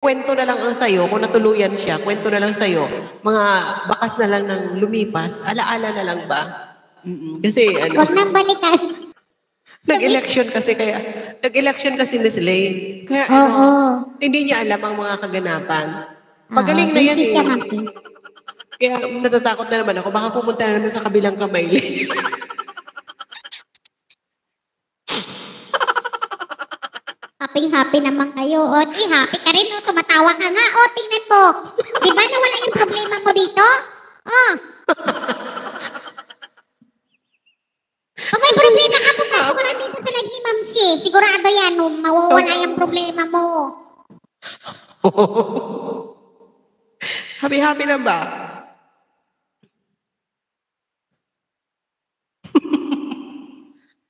kwento na lang ang sa'yo, kung natuluyan siya, kwento na lang sa'yo, mga bakas na lang ng lumipas, alaala na lang ba? Kasi ano, Huwag nang balikan. nag-election kasi Miss Lay. Kaya Oo. hindi niya alam ang mga kaganapan. Oo, Magaling na yan busy siya, eh. Ma'am P. Kaya natatakot na naman ako, baka pupunta na naman sa kabilang kamay. Happy naman kayo. O, happy ka rin, o. Tumatawa ka nga, o. Tingnan mo. Di ba nawala yung problema mo dito? Oh. Pag may problema ka, pumasok ka lang dito sa live ni Ma'am Shi. Sigurado yan, o. Mawawala yung problema mo. Happy na ba?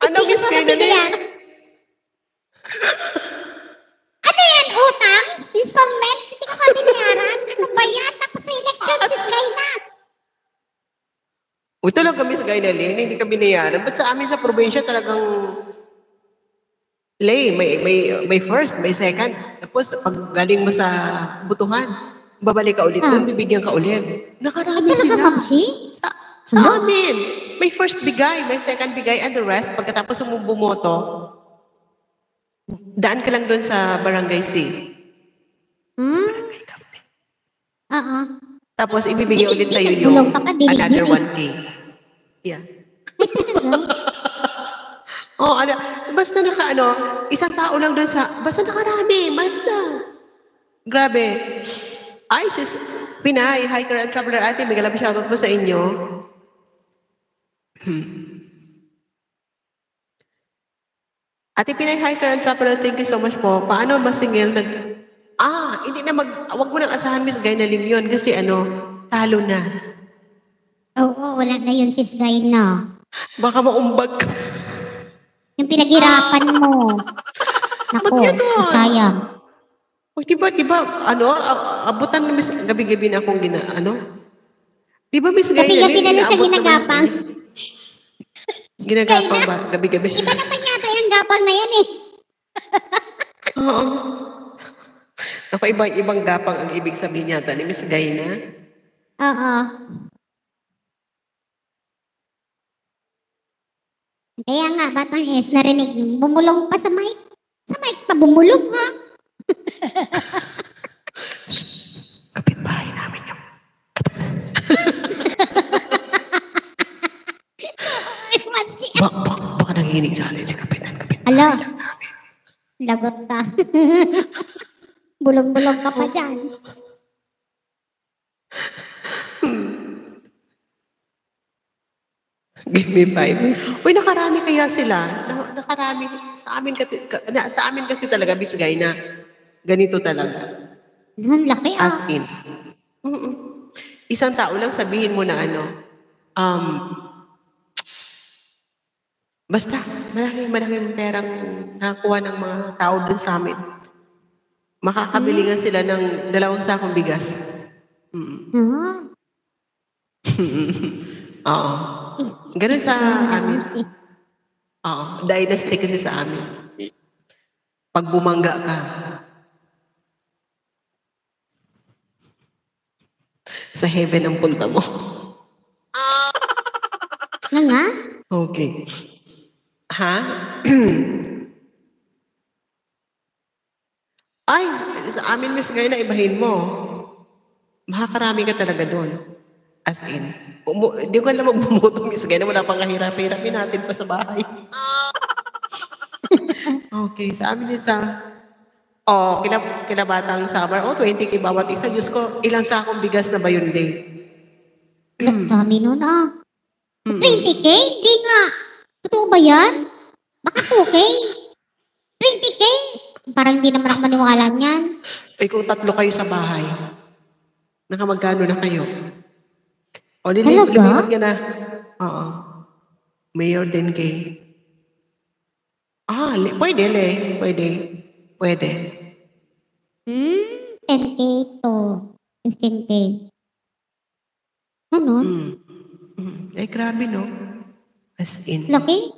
Ano, Miss Kainalyn? Ano yan, utang? Installment? Hindi ko kami binayaran? Ano ba yan? Tapos sa election, si Sky na. Uy, talaga, Miss Kainalyn, hindi ka binayaran. Ba't sa amin sa probinsya talagang lay, may first, may second. Tapos pag galing mo sa butuhan, babalik ka ulit doon, bibigyan ka ulit. Nakarami sila. Sa amin, may first bigay, may second bigay, and the rest, pagkatapos mo bumoto, daan ka lang doon sa Barangay C. Oo. Tapos ibibigay ulit sa'yo yung another 1K. Yeah. Ano, basta isang tao lang doon basta nakarami, basta. Grabe. Ay, sis Pinay, hiker and traveler ate, may galap shoutout po sa inyo. Ate Pinay, hiker and traveler, thank you so much po. Paano ba single hindi na wag mo nang asahan, Miss Guy, na yun kasi talo na. Oo, wala na yun, sis Guy, no? Baka maumbag ka. Yung pinaghirapan mo. Naku, sayang. O, diba, abutan na Miss, gabi-gabi na akong Diba, Miss Guy, gabi-gabi na siya ginagapang. Ginagapang ba? Gabi-gabi. Iba naman yata yung gapang na yan eh. Oo. Ibang gapang ang ibig sabihin yata ni Miss Guy na. Oo. Kaya nga, Batang S, narinig yung bumulong pa sa mic. Sa mic pa bumulong, ha? Kapitbahay namin yung baka nanginig sa atin si Kapitan. Alo. Lagot ka. Bulong-bulong ka pa dyan. Give me 5. Uy, nakarami kaya sila. Nakarami. Sa amin kasi talaga, Miss Guy, na ganito talaga. Ang laki As in. Isang tao lang sabihin mo na basta, malaking perang nakakuha ng mga tao dun sa amin. Makakabili nga sila ng 2 sakong bigas. Oo. Ganun sa amin. Oo. Dynasty kasi sa amin. Pag bumangga ka, sa heaven ang punta mo. Nga? Okay. Ha? Ay, sa amin, Miss Guy, na ibahin mo. Makakarami ka talaga doon. As in. Hindi ko alam magbumoto, Miss Guy, na wala pang kahirap-hirapin natin pa sa bahay. Okay, sa amin kinabatang summer, 20K bawat isa. Diyos ko, ilang sakong bigas na ba yun, Day? Dami nun, 20K? Hindi nga. Totoo ba yan? Baka 2K? 20K? Parang hindi naman ako maniwala niyan. Kung 3 kayo sa bahay, nakamagkano na kayo? O, lilipat ka na. Oo. Mayor 10K. Pwede, Le. Pwede. 10K to 15K. Ano? Grabe, no? As in. Laki?